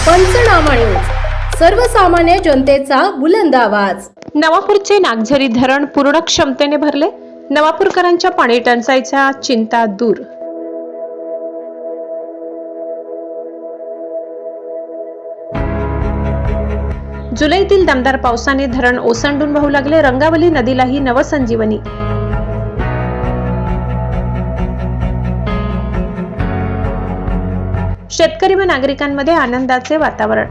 पंचनामा न्यूज, सर्वसामान्य जनतेचा बुलंद आवाज। नवापूरचे नागझरी धरण पूर्ण क्षमतेने भरले, नवापूरकरांच्या पाणी टंचाईच्या चिंता दूर। जुलैतील दमदार पावसाने धरण ओसंडून वाहू लागले, रंगावली नदीलाही नवसंजीवनी। शेतकरी व नागरिकांमध्ये आनंदाचे वातावरण।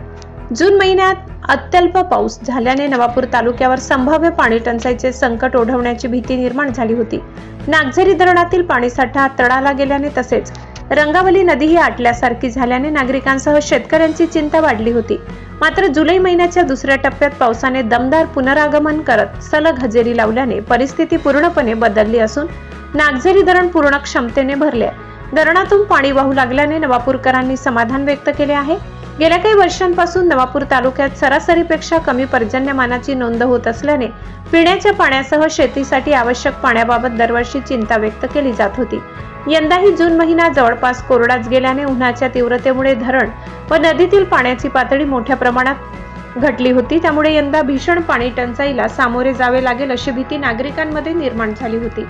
जून महिन्यात अत्यल्प पाऊस झाल्याने नवापूर तालुक्यावर संभाव्य पाणी टंचाईचे संकट ओढवण्याची भीती निर्माण झाली होती। नागझरी धरणातील पाणीसाठा तडाला गेल्याने तसेच रंगावली नदीही आटल्यासारखी झाल्याने नागरिकांसह शेतकऱ्यांची चिंता वाढली होती। मात्र जुलै महिन्याच्या दुसऱ्या टप्प्यात पावसाने दमदार पुनरागमन करत सलग हजेरी लावल्याने परिस्थिती पूर्णपणे बदलली असून नागझरी धरण पूर्ण क्षमतेने भरले आहे। धरणातून पाणी वाहू लागल्याने नवापूरकरांनी समाधान व्यक्त केले आहे। गेल्या काही वर्षांपासून नवापूर तालुक्यात सरासरीपेक्षा कमी पर्जन्यमानाची नोंद होत असल्याने पिण्याच्या पाण्यासह शेतीसाठी आवश्यक पाण्याबाबत दरवर्षी चिंता व्यक्त केली जात होती। यंदाही जून महिना जवळपास कोरडाच गेल्याने उन्हाच्या तीव्रतेमुळे धरण व नदीतील पाण्याची पातळी मोठ्या प्रमाणात घटली होती। त्यामुळे यंदा भीषण पाणी टंचाईला सामोरे जावे लागेल अशी भीती नागरिकांमध्ये निर्माण झाली होती।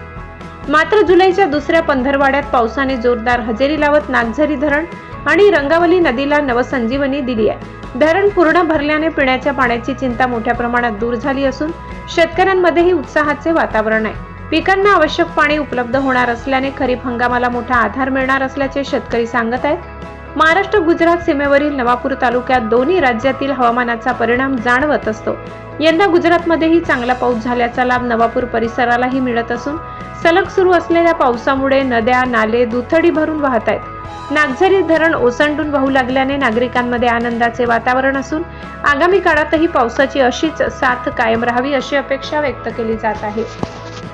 मात्र जुलैच्या दुसऱ्या पंधरवड्यात पावसाने जोरदार हजेरी लावत नागझरी धरण आणि रंगावली नदीला नवसंजीवनी दिली आहे। धरण पूर्ण भरल्याने पिण्याच्या पाण्याची चिंता मोठ्या प्रमाणात दूर झाली असून शेतकऱ्यांमध्येही उत्साहाचे वातावरण आहे। पिकांना आवश्यक पाणी उपलब्ध होणार असल्याने खरीप हंगामाला मोठा आधार मिळणार असल्याचे शेतकरी सांगत आहेत। महाराष्ट्र गुजरात सीमेवरील नवापूर तालुक्यात दोन्ही राज्यातील हवामानाचा परिणाम जाणवत असतो। यंदा गुजरातमध्येही चांगला पाऊस झाल्याचा लाभ नवापूर परिसरालाही मिळत असून सलग सुरू असलेल्या पावसामुळे नद्या नाले दुथडी भरून वाहत आहेत। नागझरी धरण ओसंडून वाहू लागल्याने नागरिकांमध्ये आनंदाचे वातावरण असून आगामी काळातही पावसाची अशीच साथ कायम राहावी अशी अपेक्षा व्यक्त केली जात आहे।